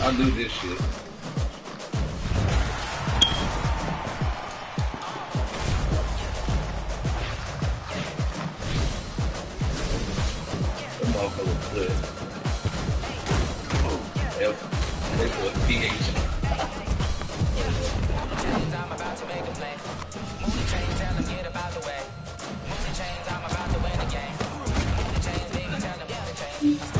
I do this shit. The motherfucker good. Yep. They put PH. I'm about to make a play. Move the chain, tell them get about the way. Move the chains, I'm about to win the game. Move the chains, baby, tell them get the chains.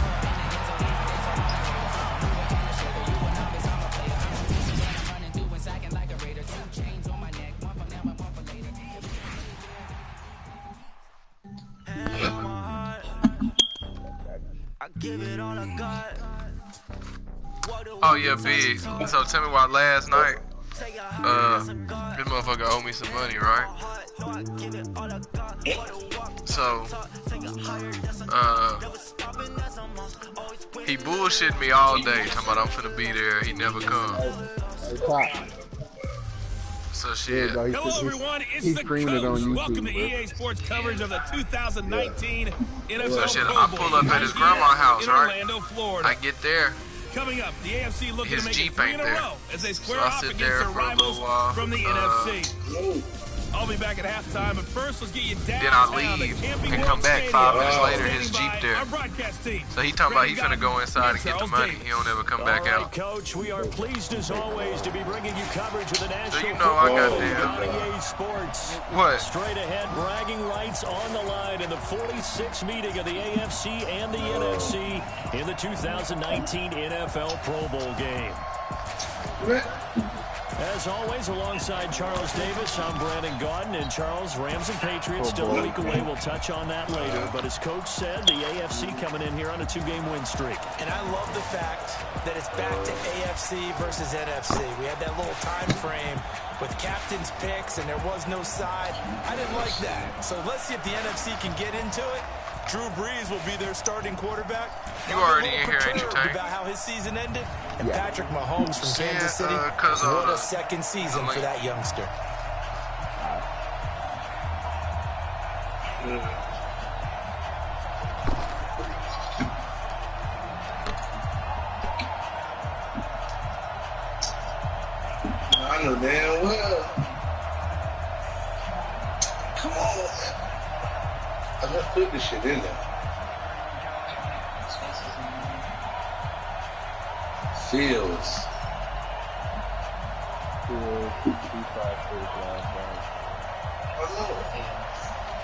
Oh yeah, big. So tell me why last night, this motherfucker owed me some money, right? So, he bullshitted me all day, talking about I'm finna be there, he never come. So shit. Hello everyone, it's the Coach. Welcome to EA Sports coverage of the 2019 NFL So shit, Pro I Bowl. pull up at his grandma's house, in right? Orlando, Florida. I get there. Coming up, the AFC looking His to make Jeep it 3 ain't in a there. row as they square So I off sit against there their for a little rivals while. from the NFC. I'll be back at halftime, but first let's get you Then downtown I to leave Camping and World come back Stadium. 5 minutes later, Standing his by Jeep there. our broadcast team. So he talking about he finna go inside and get the Charles money. Davis. He don't ever come back out. Coach, we are pleased as always to be bringing you coverage of the National So you know I got Football League them. on EA Sports. What? Straight ahead, bragging rights on the line in the 46th meeting of the AFC and the NFC in the 2019 NFL Pro Bowl game. As always, alongside Charles Davis, I'm Brandon Gaudin. And Charles, Rams and Patriots still a week away. We'll touch on that later. But as Coach said, the AFC coming in here on a 2-game win streak. And I love the fact that it's back to AFC versus NFC. We had that little time frame with captain's picks, and there was no side. I didn't like that. So let's see if the NFC can get into it. Drew Brees will be their starting quarterback. You already in here, ain't you, Tank? About how his season ended. And Patrick Mahomes from Kansas City. What a second season for that youngster. I know damn well. Come on. I just put this shit in there. Fields.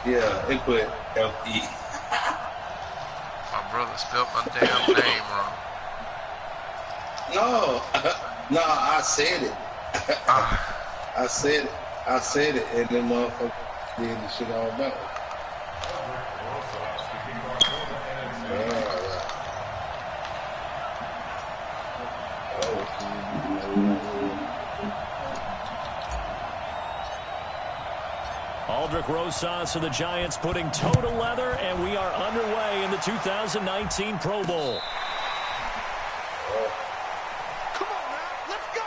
Yeah, it put L-E. My brother spelled my damn name wrong. No, no, I said it. I said it, and then motherfucker did the shit all back. Aldrick Rosas of the Giants putting toe to leather, and we are underway in the 2019 Pro Bowl.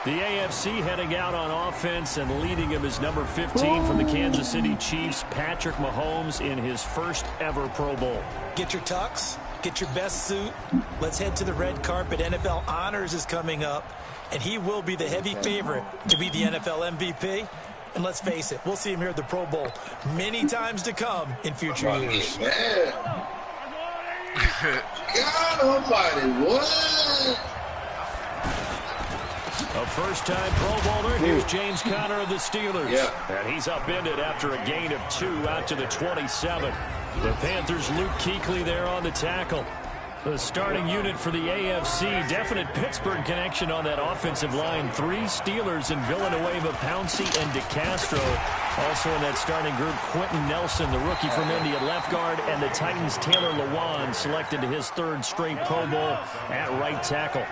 The AFC heading out on offense, and leading him is number 15 from the Kansas City Chiefs, Patrick Mahomes, in his first ever Pro Bowl. Get your tux, get your best suit. Let's head to the red carpet. NFL Honors is coming up, and he will be the heavy favorite to be the NFL MVP. And let's face it, we'll see him here at the Pro Bowl many times to come in future years. God almighty, what? A first-time Pro Bowler. Here's James Conner of the Steelers. And he's upended after a gain of 2 out to the 27. The Panthers' Luke Kuechly there on the tackle. The starting unit for the AFC, definite Pittsburgh connection on that offensive line. 3 Steelers in Villanueva, Pouncey, and DeCastro. Also in that starting group, Quentin Nelson, the rookie from Indy at left guard, and the Titans' Taylor Lewan selected to his 3rd straight Pro Bowl at right tackle.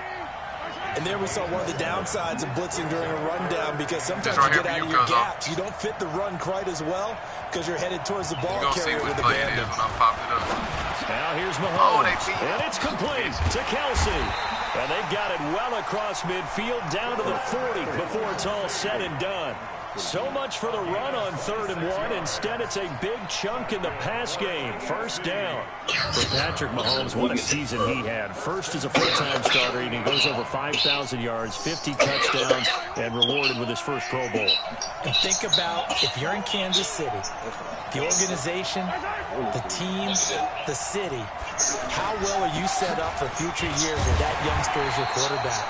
And there we saw one of the downsides of blitzing during a rundown, because sometimes you get out of your gaps. You don't fit the run quite as well because you're headed towards the ball carrier with the bandit. Now here's Mahomes, and it's complete to Kelsey. And they've got it well across midfield, down to the 40 before it's all said and done. So much for the run on 3rd and 1. Instead, it's a big chunk in the pass game. First down. For Patrick Mahomes, what a season he had. First as a full-time starter, and he goes over 5,000 yards, 50 touchdowns, and rewarded with his first Pro Bowl. And think about if you're in Kansas City, the organization, the team, the city, how well are you set up for future years with that youngster as your quarterback?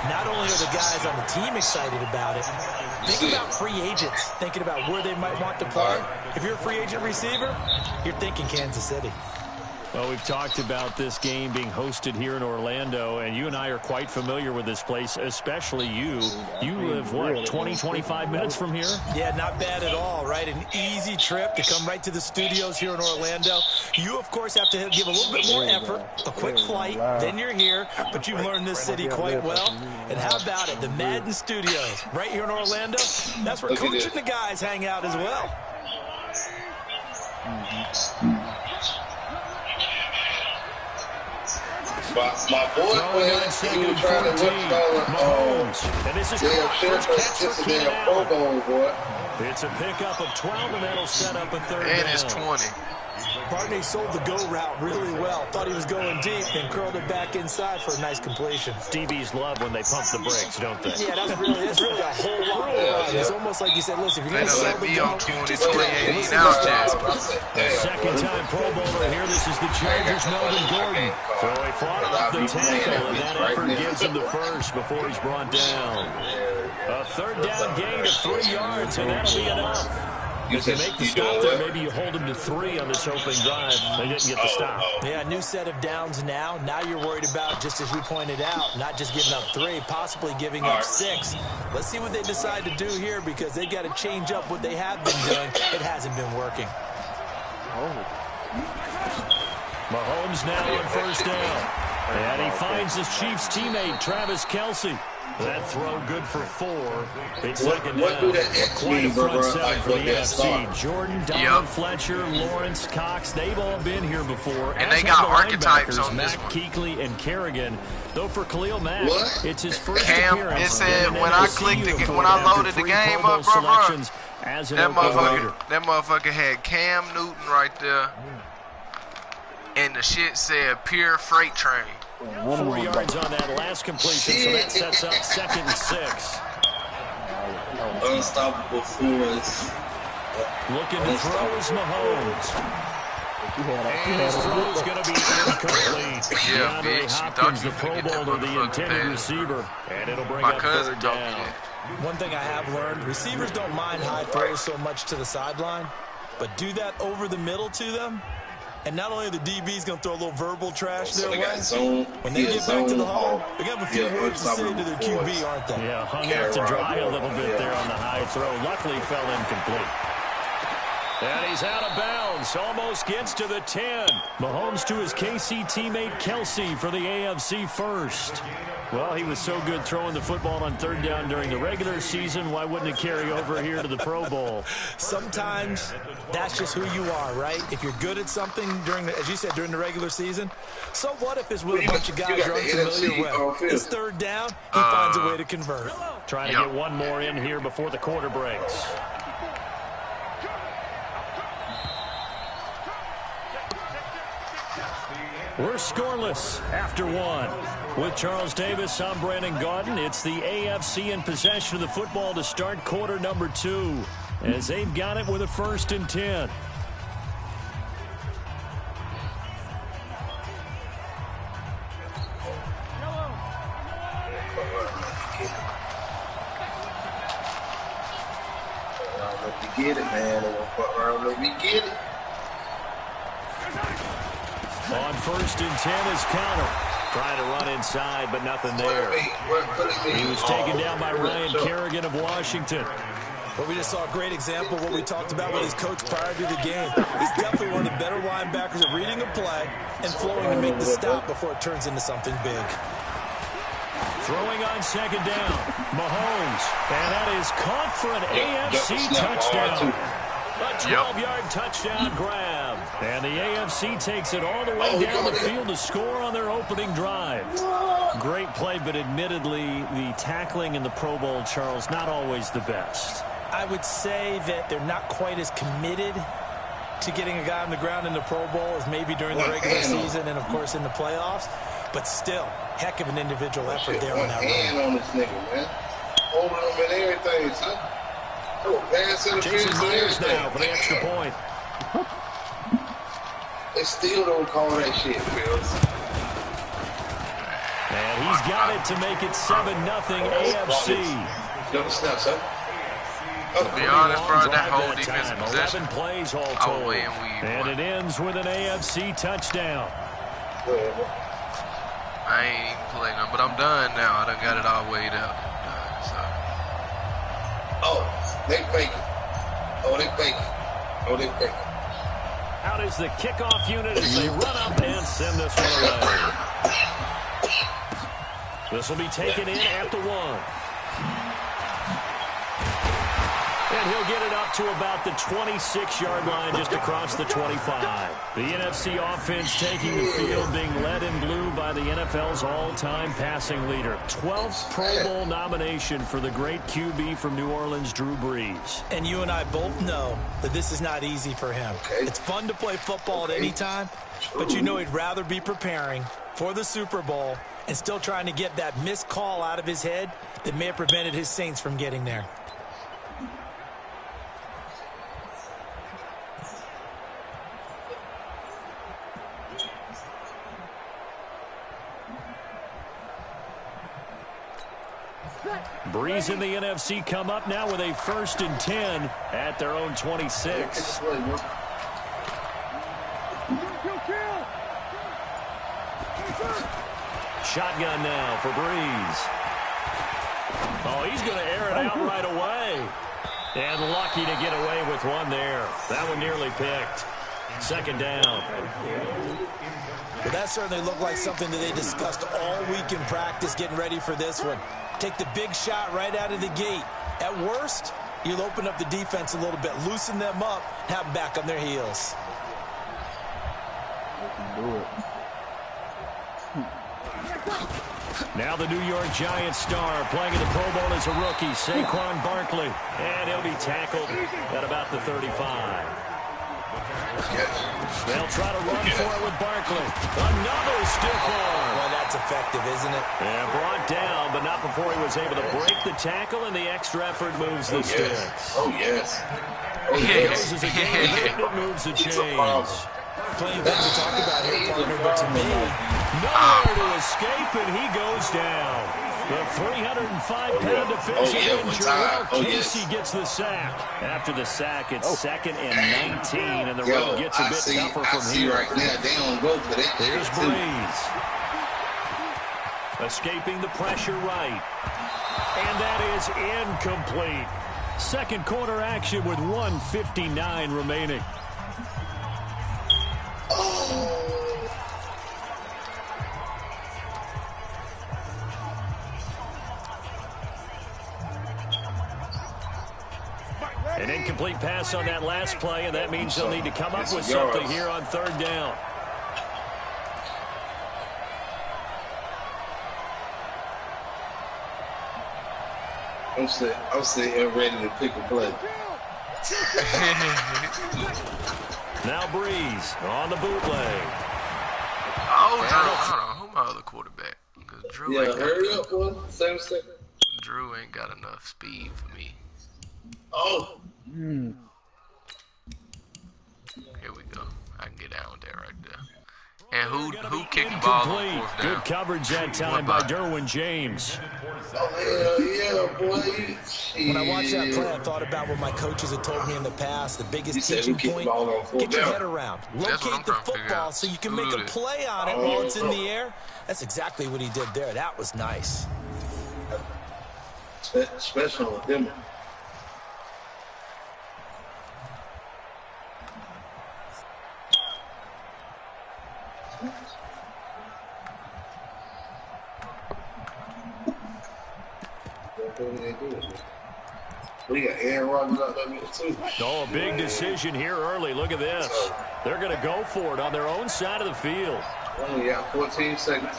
Not only are the guys on the team excited about it, think about free agents, thinking about where they might want to play. If you're a free agent receiver, you're thinking Kansas City. Well, we've talked about this game being hosted here in Orlando, and you and I are quite familiar with this place, especially you. You live, what, 20, 25 minutes from here? Yeah, not bad at all, right? An easy trip to come right to the studios here in Orlando. You, of course, have to give a little bit more effort, a quick flight, then you're here, but you've learned this city quite well. And how about it? The Madden Studios right here in Orlando, that's where Coach and the guys hang out as well. My boy he was trying to and this is just a damn Pro Bowl, boy. It's a pickup of 12, and that'll set up a 3rd down. And it's 20. Barney sold the go route really well. Thought he was going deep and curled it back inside for a nice completion. DBs love when they pump the brakes, don't they? Yeah, that's really a whole lot of fun. It's almost like you said, listen, if you're going to sell the go, just go ahead now, Jazz. The second-time Pro Bowler here. This is the Chargers' Melvin Gordon. So he fought off the tackle, and that effort gives him the first before he's brought down. A 3rd down gain of 3 yards, and that'll be enough. If you make the stop there, maybe you hold them to 3 on this opening drive. They didn't get the stop. Yeah, new set of downs now. Now you're worried about, just as you pointed out, not just giving up 3, possibly giving up 6. Let's see what they decide to do here, because they've got to change up what they have been doing. It hasn't been working. Mahomes now on 1st down. And he finds his Chiefs teammate, Travis Kelce. That throw good for 4. It's second down. Quite a front seven for the AFC. Jordan, Donald, Fletcher, Lawrence, Cox, they've all been here before. And they got archetypes on Mack, this one. Kuechly, and Kerrigan. Though for Khalil Mack, it's his first Cam, appearance. it said when I clicked when I loaded the game up, bro, that motherfucker had Cam Newton right there. And the shit said pure freight train. 4 yards on that last completion, so that sets up 2nd and 6. Unstoppable force. Looking to throw is Mahomes. And his throw's going to be incomplete. Yeah, DeAndre bitch, Hopkins, the Pro Bowler, the intended receiver. And it'll bring up 3rd down. One thing I have learned, receivers don't mind high throws so much to the sideline, but do that over the middle to them. And not only are the DBs going to throw a little verbal trash their way, when they get back to the hole, they got a few words to say to their QB, aren't they? Yeah, hung out to dry a little bit there on the high throw. Luckily, fell incomplete. And he's out of bounds. Almost gets to the 10. Mahomes to his KC teammate Kelce for the AFC first. Well, he was so good throwing the football on 3rd down during the regular season. Why wouldn't it carry over here to the Pro Bowl? Sometimes that's just who you are, right? If you're good at something as you said, during the regular season, so what if it's with a bunch of guys you're unfamiliar with? It's 3rd down, he finds a way to convert. Trying to get one more in here before the quarter breaks. We're scoreless after 1. With Charles Davis, I'm Brandon Gaudin. It's the AFC in possession of the football to start quarter number 2. As they've got it with a 1st and 10. Let me get it, man. Let me get it. On 1st and 10 is Conner. Trying to run inside, but nothing there. He was taken down by Ryan Kerrigan of Washington. Well, we just saw a great example of what we talked about with his coach prior to the game. He's definitely one of the better linebackers at reading a play and flowing to make the stop before it turns into something big. Throwing on 2nd down, Mahomes. And that is caught for an AFC touchdown. A 12-yard touchdown grab. And the AFC takes it all the way down the field to score on their opening drive. Great play, but admittedly, the tackling in the Pro Bowl, Charles, not always the best. I would say that they're not quite as committed to getting a guy on the ground in the Pro Bowl as maybe during the regular season and, of course, in the playoffs. But still, heck of an individual effort there on that hand on this nigga, man. Holding him and everything, son. Jason Myers now for the extra point. They still don't call that shit, Fields. And he's got it to make it 7-0 AFC. Double snap, son. To be honest, bro, that whole defensive possession, 11 plays all told. And it ends with an AFC touchdown. I ain't even playing them, but I'm done now. I done got it all weighed up. So. Oh, they fake it. Oh, they fake it. Oh, they fake it. Out is the kickoff unit as they run up and send this one away. This will be taken in at the 1. And he'll get it up to about the 26-yard line, just across the 25. The NFC offense taking the field, being led in blue by the NFL's all-time passing leader. 12th Pro Bowl nomination for the great QB from New Orleans, Drew Brees. And you and I both know that this is not easy for him. It's fun to play football at any time, but you know he'd rather be preparing for the Super Bowl and still trying to get that missed call out of his head that may have prevented his Saints from getting there. Breeze in the NFC come up now with a 1st and 10 at their own 26. Shotgun now for Breeze. Oh, he's going to air it out right away. And lucky to get away with one there. That one nearly picked. 2nd down. Well, that certainly looked like something that they discussed all week in practice getting ready for this one. Take the big shot right out of the gate. At worst, you'll open up the defense a little bit, loosen them up, have them back on their heels. Now the New York Giants star playing in the Pro Bowl as a rookie, Saquon Barkley. And he'll be tackled at about the 35. They'll try to run for it with Barkley. Another stiff arm. Well, that's effective, isn't it? And brought down, but not before he was able to break the tackle, and the extra effort moves the sticks. Oh, yes. Oh, He goes as a game, and it moves the chains. Plenty of things to talk about here, partner, but to me, nowhere to escape, and he goes down. The 305-pound defensive injury. Casey gets the sack. After the sack, it's 2nd and 19, and the road gets a bit tougher from here. Right now, they don't go for that. Here's Breeze. Escaping the pressure right. And that is incomplete. 2nd quarter action with 1:59 remaining. An incomplete pass on that last play, and that means they'll need to come up with something here on 3rd down. I'm sitting here ready to pick a play. Now Breeze on the bootleg. Oh, Drew. Hold on. Who my other quarterback? Because Drew ain't got hurry enough. up, boy. 7 seconds. Drew ain't got enough speed for me. Oh. Here we go. I can get down with that right there. And who kicked the ball on 4th down? Good coverage that time by Derwin James. Oh, hell yeah, boy. When I watched that play, I thought about what my coaches had told me in the past. The biggest teaching point, get your head around. Locate the football so you can make a play on it while it's in the air. That's exactly what he did there. That was nice. Special with them. We got Aaron Rodgers out there too. Oh, a big decision here early. Look at this. They're going to go for it on their own side of the field. Only got 14 seconds.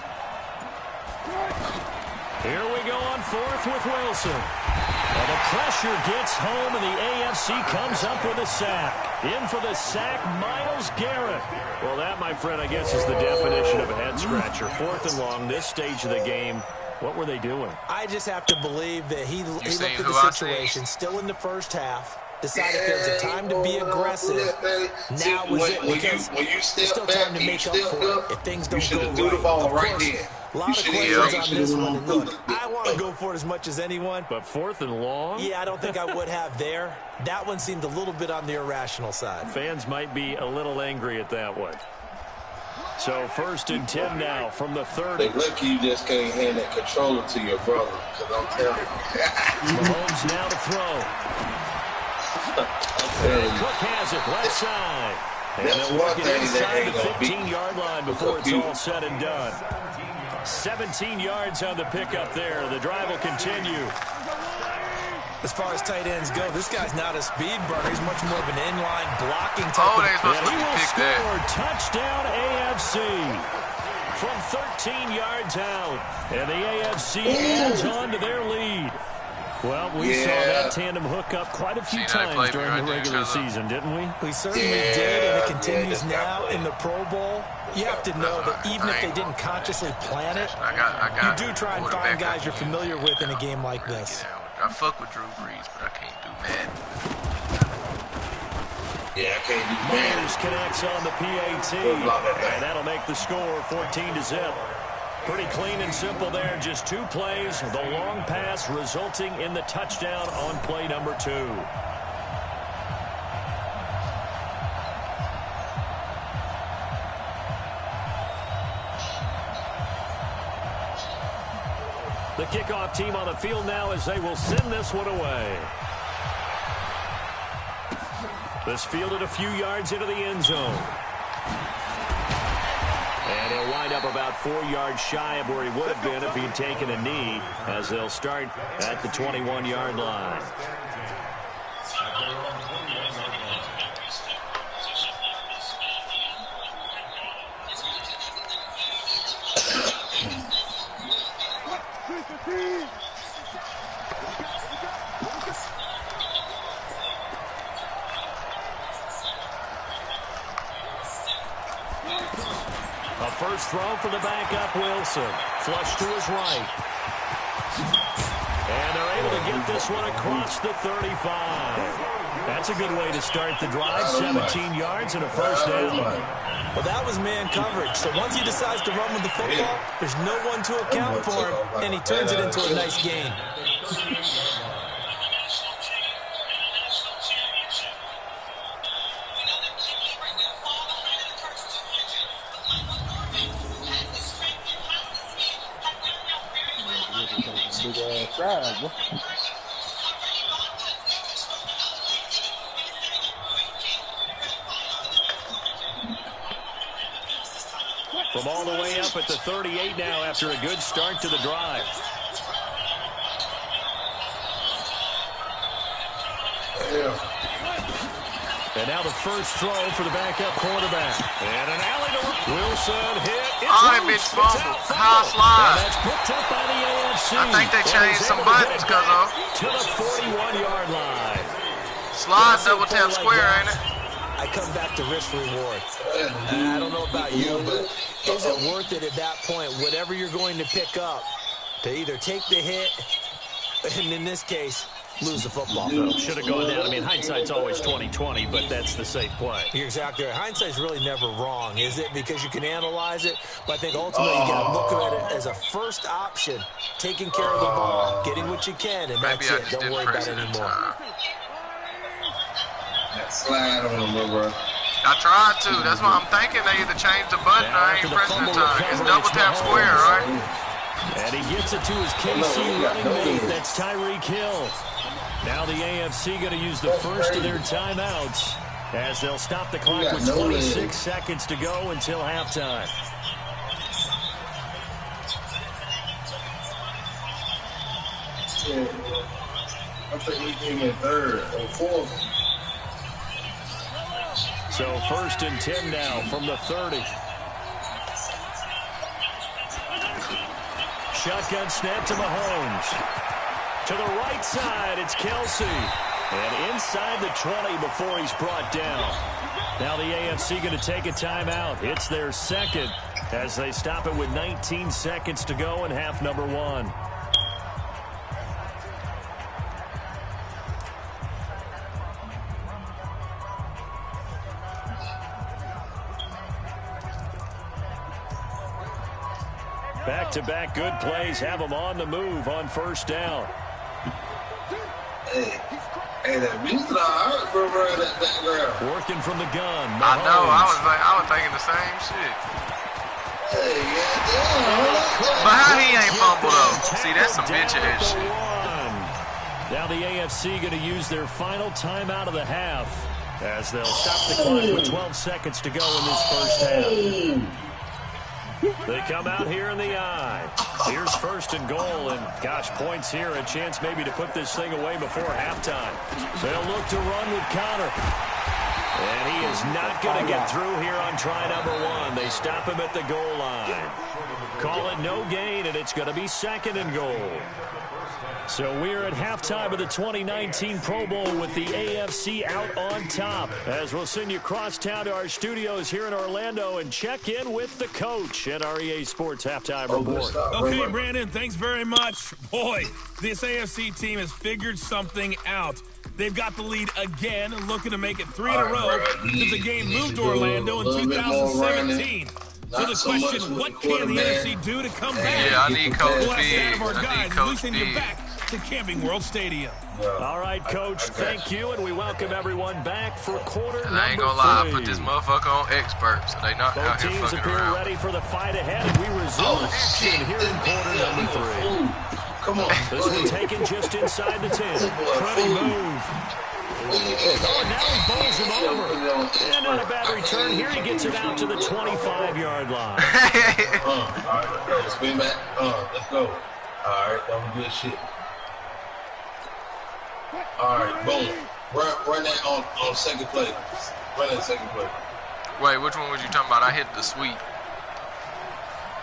Here we go on fourth with Wilson. And the pressure gets home, and the AFC comes up with a sack. In for the sack, Myles Garrett. Well, that, my friend, I guess is the definition of a head-scratcher. 4th and long, this stage of the game. What were they doing? I just have to believe that he looked at the situation, still in the first half, decided there's a time to be aggressive. Now was it, because when you step still back, time to make up for it if things don't go right. You should have threw the ball right there. A lot of questions on this one. And look, I want to go for it as much as anyone. But 4th and long? Yeah, I don't think I would have there. That one seemed a little bit on the irrational side. Fans might be a little angry at that one. So 1st and 10 now from the 30. They lucky you just can't hand that controller to your brother, because I'm telling you. Mahomes now to throw. Cook has it left side. And they'll work it inside the 15-yard line before it's all said and done. 17 yards on the pickup there. The drive will continue. As far as tight ends go, this guy's not a speed burner. He's much more of an inline blocking type of he will score. Touchdown AFC from 13 yards out. And the AFC adds on to their lead. Well, we saw that tandem hook up quite a few times during the regular season, didn't we? We certainly did, and it continues now in the Pro Bowl. You have to know that even if they didn't consciously plan it, you do try and find guys you're familiar with in a game like this. I fuck with Drew Brees, but I can't do Madden. Yeah, I can't do Madden. Myers connects on the PAT, and that'll make the score 14-0. Pretty clean and simple there. Just 2 plays. The long pass resulting in the touchdown on play number 2. The kickoff team on the field now as they will send this one away. This fielded a few yards into the end zone. And he'll wind up about 4 yards shy of where he would have been if he'd taken a knee, as they'll start at the 21-yard line. A first throw for the backup, Wilson. Flush to his right. And they're able to get this one across the 35. That's a good way to start the drive. 17 yards and a first down. Well, that was man coverage. So once he decides to run with the football, there's no one to account for him, and he turns it into a nice gain. From all the way up at the 38 now after a good start to the drive. And now the first throw for the backup quarterback. And an alley to Wilson hit. Bitch fumble. High slide. And that's picked up by the AFC. I think they changed some buttons, cuzzo. To the 41-yard line. Slide double tap square, ain't it? I come back to risk reward. I don't know about you, but is it worth it at that point, whatever you're going to pick up, to either take the hit, and in this case, lose the football? Should have gone down. I mean, hindsight's always 20/20, but that's the safe play. You're exactly right. Hindsight's really never wrong, is it? Because you can analyze it, but I think ultimately you got to look at it as a first option, taking care of the ball, getting what you can, and that's it. Don't worry about it anymore. Slide on him, bro. I tried to. That's what I'm thinking. They either changed the button or I ain't pressing the time. It's double tap square, right? And he gets it to his KC running mate. That's Tyreek Hill. Now the AFC going to use the first of their timeouts as they'll stop the clock with 26 seconds to go until halftime. I think we came in third or fourth. So 1st and 10 now from the 30. Shotgun snap to Mahomes. To the right side, it's Kelsey. And inside the 20 before he's brought down. Now the AFC going to take a timeout. It's their second as they stop it with 19 seconds to go in half number 1. Back-to-back good plays have them on the move on first down. Hey, that music hurt, bro, that girl. Working from the gun. I Mahomes. know. I was thinking the same shit. Hey, yeah. But how he ain't fumbled though? See, that's some bitch ass shit. Now the AFC going to use their final timeout of the half as they'll stop the clock with 12 seconds to go in this first half. They come out here in the eye. Here's first and goal, and gosh, points here, a chance maybe to put this thing away before halftime. They'll look to run with Connor. And he is not going to get through here on try number 1. They stop him at the goal line. Call it no gain, and it's going to be second and goal. So we're at halftime of the 2019 Pro Bowl with the AFC out on top. As we'll send you across town to our studios here in Orlando and check in with the coach at our EA Sports Halftime Report. Okay, Brandon, thanks very much. Boy, this AFC team has figured something out. They've got the lead again and looking to make it 3 in a row since the game moved to Orlando in 2017. So the question, what can the NFC do to come back? Yeah, I need Coach We'll ask that of our B. guys as we send you back to Camping World Stadium. All right, Coach, thank you, and we welcome everyone back for quarter number 3. I ain't gonna lie, I put this motherfucker on expert, so they not Both out here teams fucking appear around. ready for the fight ahead, and we resume action here in quarter number 3. Come on. This one taken just inside the 10. Pretty move. Oh, now he bowls him over. And not a bad return. Here he gets it out to the 25-yard line. All right, let's go. Spin back. Let's go. All right, that was good shit. All right, boom. Run that on second play. Run that second play. Wait, which one was you talking about? I hit the sweep.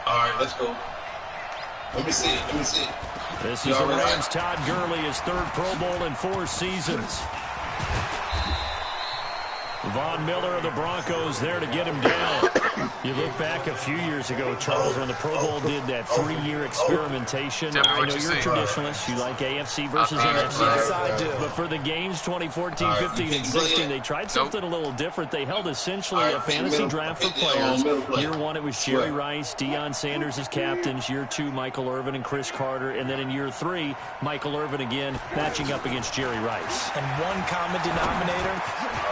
All right, let's go. Let me see it. This is the Rams' Todd Gurley, his 3rd Pro Bowl in 4 seasons. Von Miller of the Broncos there to get him down. You look back a few years ago, Charles, when the Pro Bowl did that 3-year experimentation. Tell me I what know you you're a see. traditionalist. You like AFC versus NFC. Yes, I do. But for the games 2014, 15, and 16, they tried something a little different. They held essentially a fantasy draft for players. Year 1, it was Jerry Rice, Deion Sanders as captains. Year 2, Michael Irvin and Chris Carter. And then in year 3, Michael Irvin again matching up against Jerry Rice. And one common denominator,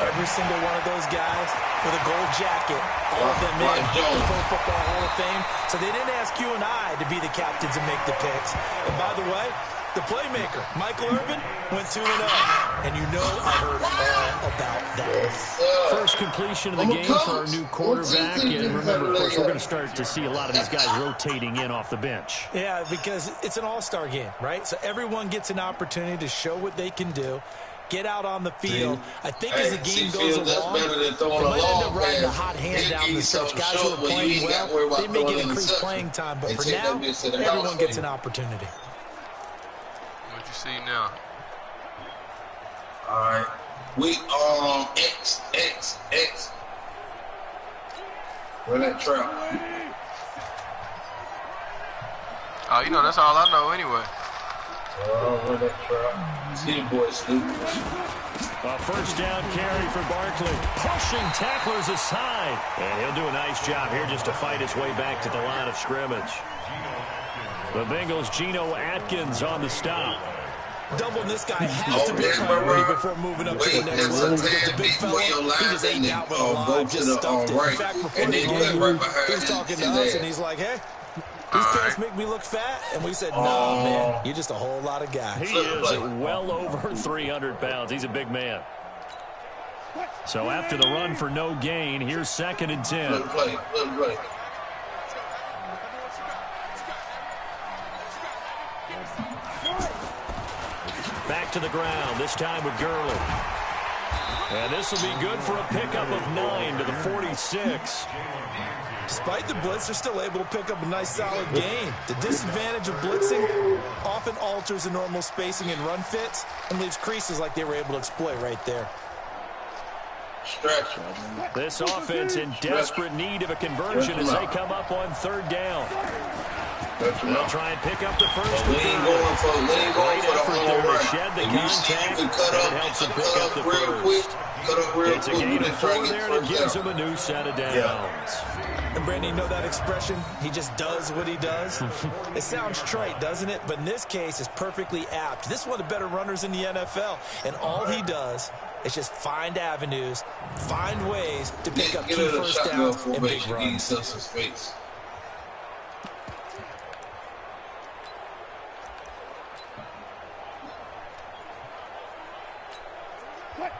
every single one of those guys with a gold jacket, all of them in the Pro Football Hall of Fame. So they didn't ask you and I to be the captains and make the picks. And by the way, the playmaker, Michael Irvin, went 2-0. And you know I heard all about that. First completion of the game for our new quarterback. And remember, of course, we're going to start to see a lot of these guys rotating in off the bench. Yeah, because it's an all-star game, right? So everyone gets an opportunity to show what they can do. Get out on the field. I think as the game goes along, they might end up riding a hot hand down the stretch. Guys who are playing well, they may get increased playing time. But for now, everyone gets an opportunity. What you see now? All right. We X. Run that trap. Oh, you know, that's all I know anyway. Run that trap. See the boy stupid. A first down carry for Barkley. Pushing tacklers aside. And he'll do a nice job here just to fight his way back to the line of scrimmage. The Bengals' Geno Atkins on the stop. Doubling this guy has to be a priority before moving up to the next level. Because the big fella, he just ate out with a line, just stuffed it. In fact, before the game, he was talking to us, and he's like, hey, these pants make me look fat. And we said, no, man, you're just a whole lot of guy. He is well over 300 pounds. He's a big man. So after the run for no gain, here's 2nd and 10. Let him play. Back to the ground, this time with Gurley. And this will be good for a pickup of 9 to the 46. Despite the blitz, they're still able to pick up a nice, solid gain. The disadvantage of blitzing often alters the normal spacing and run fits and leaves creases like they were able to exploit right there. Stretch. This offense in desperate need of a conversion as they come up on 3rd down. They'll try and pick up the first. Lean going for Great effort there to right. shed the If contact. You cut up, it helps them pick up the real first. quick. Cut up real It's a quick. gain of 4 get there, the and it first gives down. them a new set of downs. Yeah. And Brandon, you know that expression? He just does what he does. It sounds trite, doesn't it? But in this case, it's perfectly apt. This is one of the better runners in the NFL. And all he does is just find avenues, find ways to pick up key first downs and big runs. His face.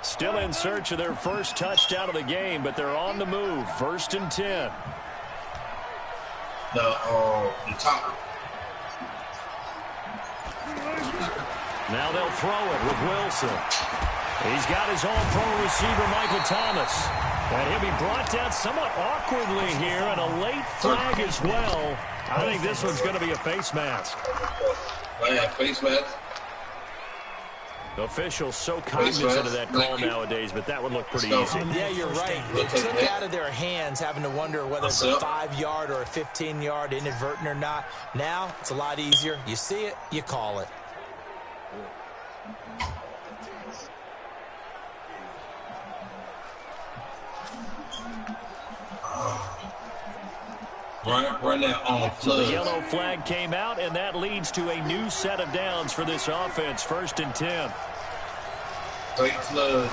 Still in search of their first touchdown of the game, but they're on the move. 1st and 10. The top. Now they'll throw it with Wilson. He's got his all-pro receiver, Michael Thomas. And he'll be brought down somewhat awkwardly here, and a late flag as well. I think this one's going to be a face mask. Face mask. Officials so cognizant of that call nowadays, but that would look pretty easy. Yeah, you're right. They took it out of their hands, having to wonder whether it's a 5-yard or a 15-yard, inadvertent or not. Now, it's a lot easier. You see it, you call it. Run that on So the yellow flag came out, and that leads to a new set of downs for this offense. 1st and 10. Great flood.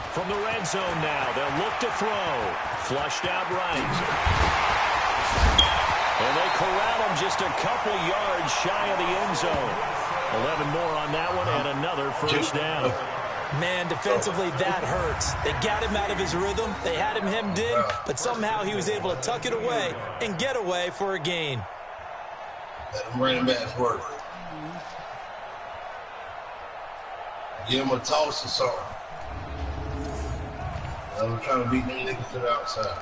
From the red zone now, they'll look to throw. Flushed out right. And they corral him just a couple yards shy of the end zone. 11 more on that one, and another first down. Man, defensively, that hurts. They got him out of his rhythm. They had him hemmed in, but somehow he was able to tuck it away and get away for a gain. Let them running backs work. Give him a toss or something. I'm trying to beat them niggas to the outside.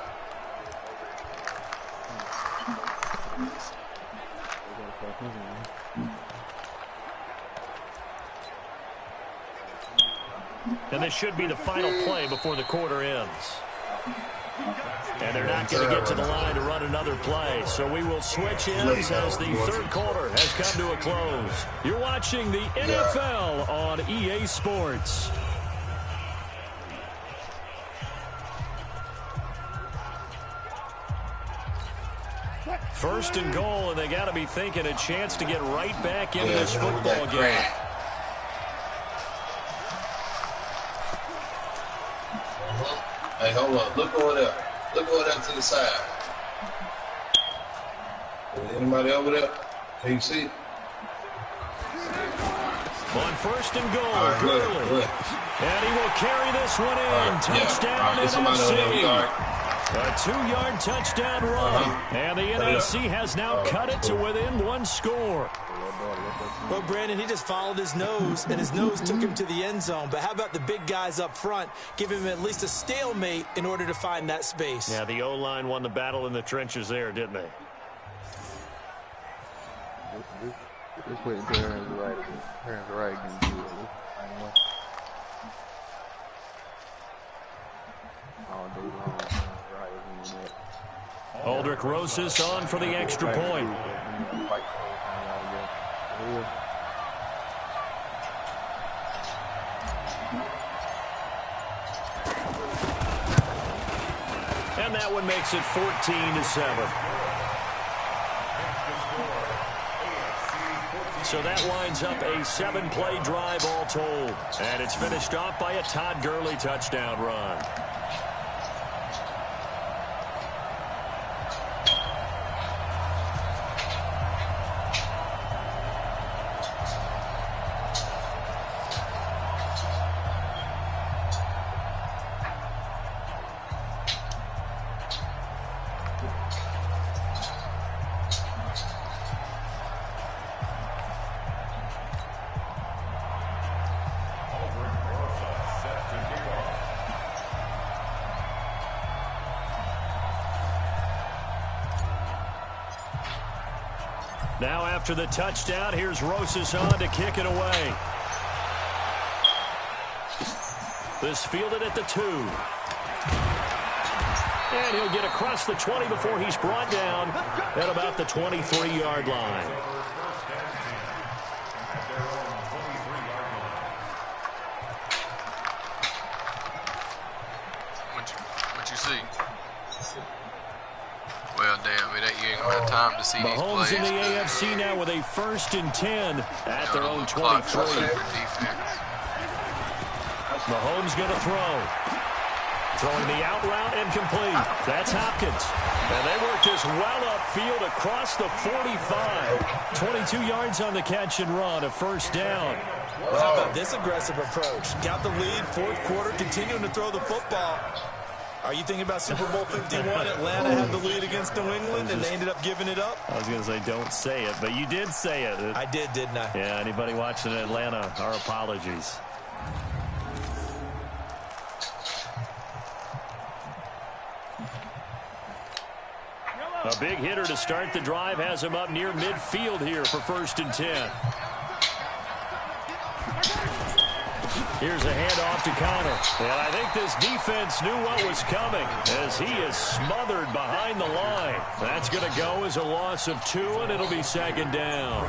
And this should be the final play before the quarter ends. And they're not going to get to the line to run another play. So we will switch ends as the 3rd quarter has come to a close. You're watching the NFL on EA Sports. First and goal, and they got to be thinking a chance to get right back into this football game. Hey, hold up. Look over there. Look over there to the side. Anybody over there? Can you see? On 1st and goal, right, Gurley. And he will carry this one in. Touchdown NFC. A 2-yard touchdown run. And the NFC has now cut it to within 1 score. Well, Brandon, he just followed his nose, and his nose took him to the end zone. But how about the big guys up front? Give him at least a stalemate in order to find that space. Yeah, the O-line won the battle in the trenches there, didn't they? Just wait until Aaron's right. Aldrich Rosas on for the extra point. And that one makes it 14-7. So that winds up a 7-play drive all told. And it's finished off by a Todd Gurley touchdown run. Now after the touchdown, here's Rosas on to kick it away. This fielded at the 2. And he'll get across the 20 before he's brought down at about the 23-yard line. What you see? Well, damn it, you ain't gonna have time to see these plays. Mahomes in the AFC now with a 1st and 10 at their own 23. Mahomes going to throw. Throwing the out route and complete. That's Hopkins. And they work this well upfield across the 45. 22 yards on the catch and run, a 1st down. Well, how about this aggressive approach? Got the lead, 4th quarter, continuing to throw the football. Are you thinking about Super Bowl 51? Atlanta had the lead against New England, and they ended up giving it up? I was going to say don't say it, but you did say it. I did, didn't I? Yeah, anybody watching Atlanta, our apologies. A big hitter to start the drive has him up near midfield here for 1st and 10. Here's a handoff to Connor. And I think this defense knew what was coming as he is smothered behind the line. That's going to go as a loss of 2, and it'll be 2nd down.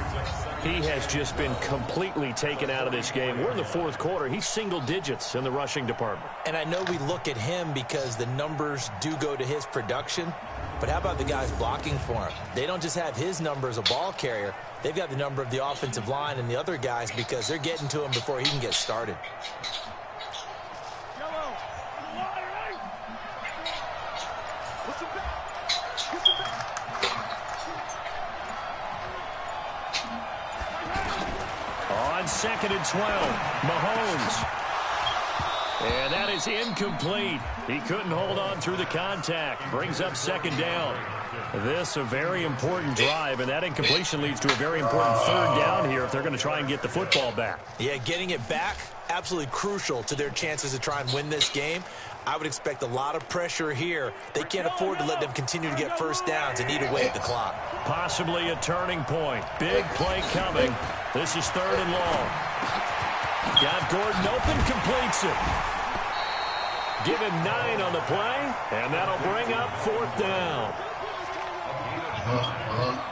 He has just been completely taken out of this game. We're in the 4th quarter. He's single digits in the rushing department. And I know we look at him because the numbers do go to his production. But how about the guys blocking for him? They don't just have his number as a ball carrier. They've got the number of the offensive line and the other guys because they're getting to him before he can get started. On 2nd and 12, Mahomes. And that is incomplete. He couldn't hold on through the contact. Brings up 2nd down. This a very important drive, and that incompletion leads to a very important 3rd down here if they're going to try and get the football back. Yeah, getting it back, absolutely crucial to their chances to try and win this game. I would expect a lot of pressure here. They can't afford to let them continue to get 1st downs and eat away at the clock. Possibly a turning point. Big play coming. This is 3rd and long. Got Gordon open, completes it. Give him 9 on the play, and that'll bring up 4th down.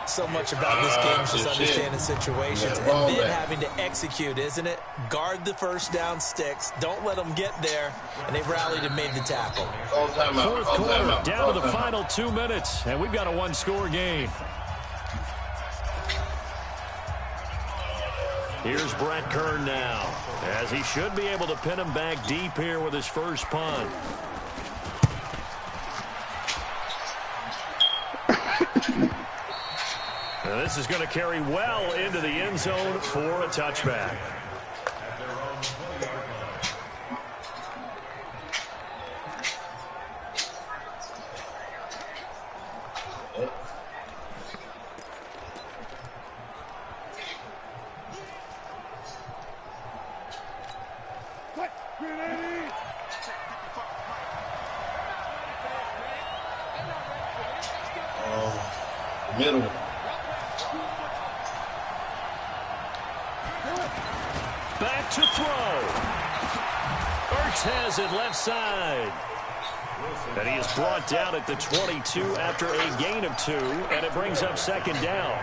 So much about this game is just understanding situations and then having to execute, isn't it? Guard the 1st down sticks. Don't let them get there. And they rallied and made the tackle. 4th quarter, down to the final 2 minutes, and we've got a 1-score game. Here's Brett Kern now, as he should be able to pin him back deep here with his first punt. Now this is going to carry well into the end zone for a touchback. Middle. Back to throw. Ertz has it left side. And he is brought down at the 22 after a gain of 2, and it brings up 2nd down.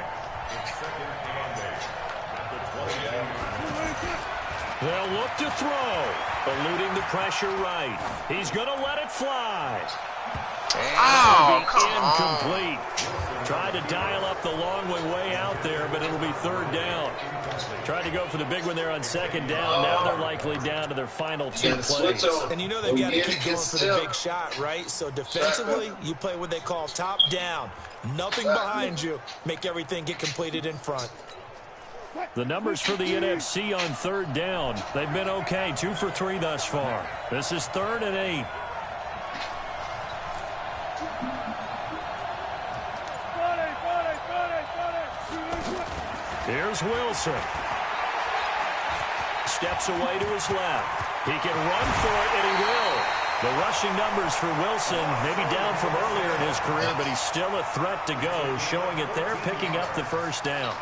They'll look to throw, eluding the pressure right. He's going to let it fly. And incomplete. Tried to dial up the long way out there, but it'll be 3rd down. Tried to go for the big one there on 2nd down. Now they're likely down to their final 2 plays. And you know they've got to keep going for the big shot, right? So defensively, you play what they call top down. Nothing behind you. Make everything get completed in front. The numbers for the NFC on 3rd down. They've been okay. 2 for 3 thus far. This is 3rd and 8. Here's Wilson. Steps away to his left. He can run for it, and he will. The rushing numbers for Wilson, maybe down from earlier in his career, but he's still a threat to go, showing it there, picking up the first down.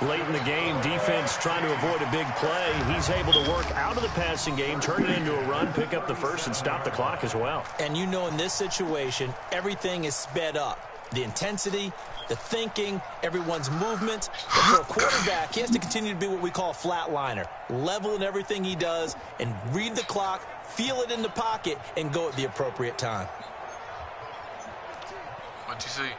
Late in the game, defense trying to avoid a big play. He's able to work out of the passing game, turn it into a run, pick up the first, and stop the clock as well. And you know in this situation, everything is sped up. The intensity, the thinking, everyone's movement. But for a quarterback, he has to continue to be what we call a flatliner. Level in everything he does and read the clock, feel it in the pocket, and go at the appropriate time. What you see?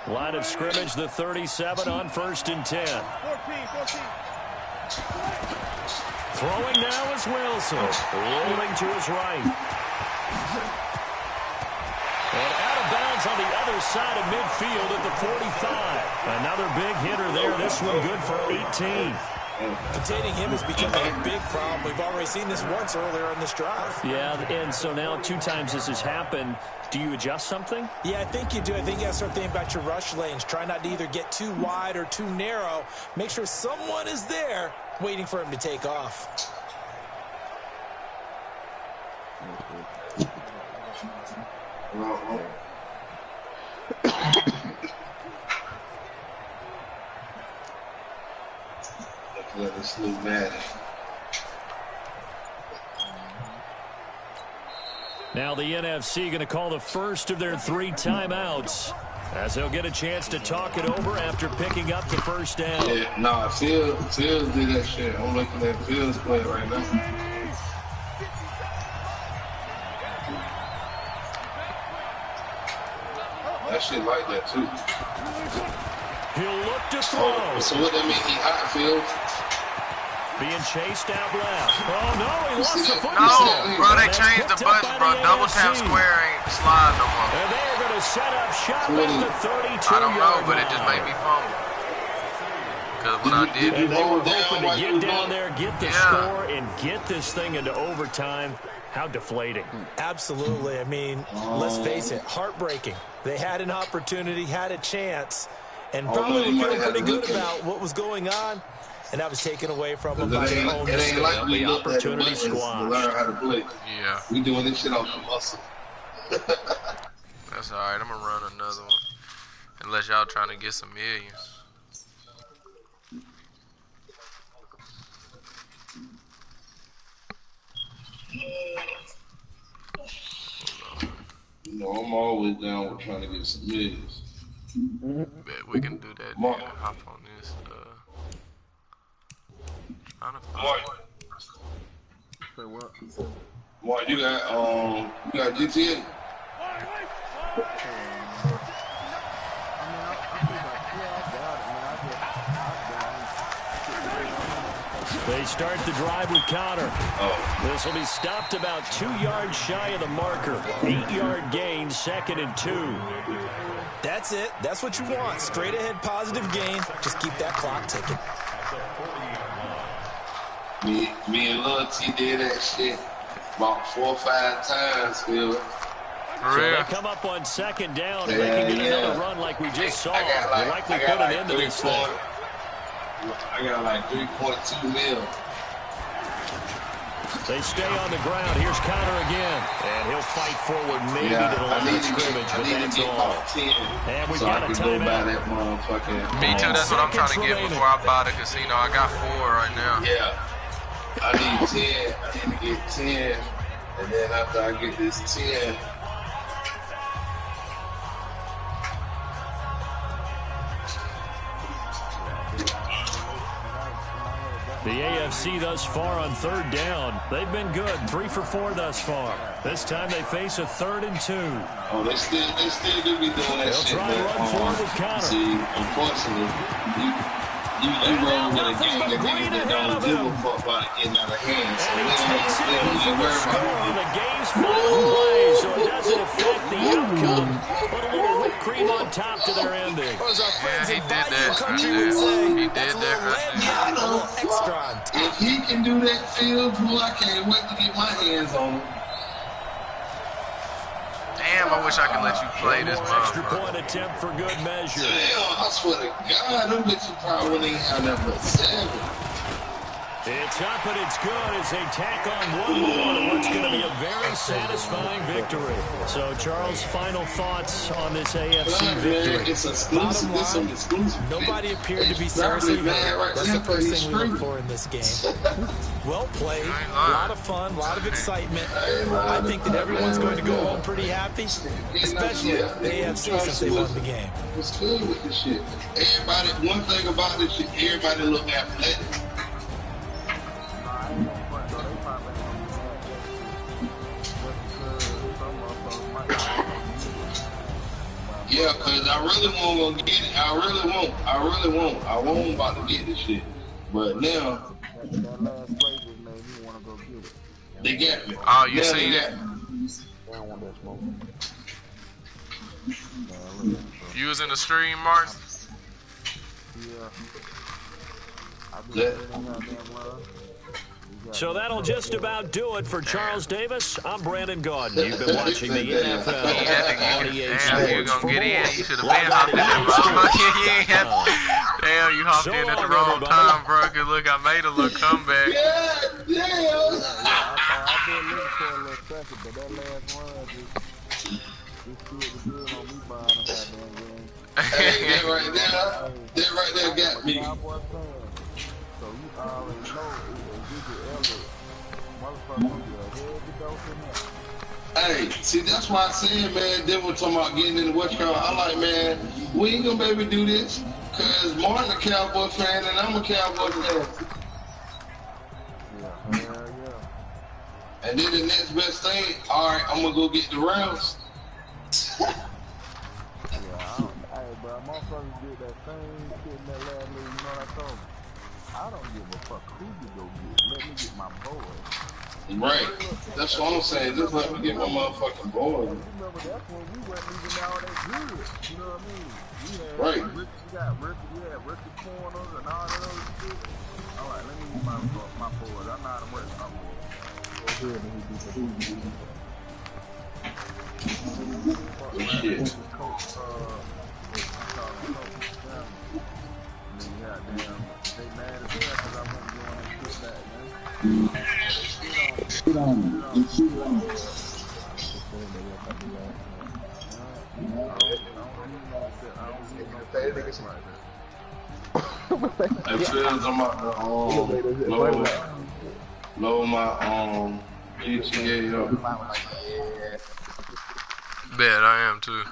Line of scrimmage, the 37 on 1st and 10. 14. Throwing now is Wilson. Rolling to his right. And out of bounds on the other side of midfield at the 45. Another big hitter there. This one good for 18. Containing him has become a big problem. We've already seen this once earlier in this drive. Yeah, and so now 2 times this has happened. Do you adjust something? Yeah, I think you do. I think you got to start thinking about your rush lanes. Try not to either get too wide or too narrow. Make sure someone is there waiting for him to take off. Let this new man. Now the NFC going to call the first of their 3 timeouts as they'll get a chance to talk it over after picking up the first down. Yeah, nah, Fields did that shit. I'm looking at Fields play right now. That shit like that too. He'll look to throw. So what that mean? He hot, Fields? Being chased out left. Oh, no, he lost the football. No, bro, they changed the buttons, bro. Double tap square ain't slide no more. And they're going to set up shop at the 32-yard line. I don't know, but it just made me fumble. Because when I did, and they were hoping to get down there, get the score, and get this thing into overtime. How deflating. Absolutely. I mean, let's face it, heartbreaking. They had an opportunity, had a chance, and probably were feeling pretty good about what was going on. And that was taken away from them by their own mistake. It ain't like we looked at the buttons to squash. learn how to play. Yeah. We doing this shit off the muscle. That's all right. I'm going to run another one. Unless y'all trying to get some millions. You know, I'm always down with trying to get some millions. Bet we can do that. Mark. Hop on this. Mark, you got GTA? They start the drive with Connor. This will be stopped about 2 yards shy of the marker. 8-yard gain, 2nd and 2. That's it. That's what you want. Straight ahead positive gain. Just keep that clock ticking. Me and Lil T did that shit about 4 or 5 times, Phil. So they come up on 2nd down, and they can get another run like we just saw. They'll likely put an end to this thing. I got like 3.2 mil. They stay on the ground. Here's Connor again. And he'll fight forward maybe to the line of scrimmage, but that's all. And we've got a timeout. Me too, that's what I'm trying to get before I buy the casino. I got 4 right now. Yeah. I need 10. I need to get 10. And then after I get this 10, the AFC thus far on 3rd down. They've been good. 3 for 4 thus far. This time they face a 3rd and 2. Oh, they still do be doing that shit. They'll try to run forward with Connor. See, unfortunately, you roll with a game that niggas don't give a fuck about it getting out of hand. So and he takes it in for the score. The game's final play, so it doesn't affect the outcome. Put a little whipped cream on top to their ending. Yeah, he did that. He did that. If he can do that field, boy, I can't wait to get my hands on him. Damn, I wish I could let you play this extra motherfucker. point attempt for good measure. Damn, I swear to God, them bitches probably wouldn't even have that but 7. It's up and it's good as they tack on one more to what's going to be a very satisfying victory. So, Charles, final thoughts on this AFC victory? Man, it's exclusive. It's some exclusive. Nobody appeared to be seriously hurt. That's the first thing we look for in this game. Well played, a lot of fun, a lot of excitement. I think that everyone's going to go home pretty happy, especially the AFC since they won the game. What's good with this shit? Everybody, one thing about this shit, everybody look athletic. Yeah, cause I really won't go get it. I really won't. I won't about to get this shit. But now they got me. Oh, you now seen it? You was in the stream, Martin? So that'll just about do it for Charles Davis. I'm Brandon Gordon. You've been watching the NFL on EA Sports. You gonna get in? You should have been hopped in there, bro. Damn, you hopped in at the wrong time, bro. Cause look, I made a little comeback. Yeah, I did look for a little second, but that last run just good on me buying a goddamn game. Hey, that right there got me. So you already know Hey, see, that's why I said, man, they were talking about getting in the West Coast. I like, man, we ain't gonna be able to do this because Martin a Cowboy fan and I'm a Cowboy fan. And then the next best thing, all right, I'm gonna go get the Rams. Hey, bro, motherfuckers did that same shit in that last league. You know what I told them? I don't give a fuck who you go get. Let me get my boys. Right. That's what I'm saying. Just let me get my motherfucking boys. Remember, that's when we wasn't even all that good. You know what I mean? We had right. Ricky corners and all that other shit. All right, let me get my boys. I'm not aware of my boys. Good shit. They mad as hell because I wasn't doing that shit back, man. Shoot on. Hey, Fields, I'm about to lower my GTA up. Bet I am too.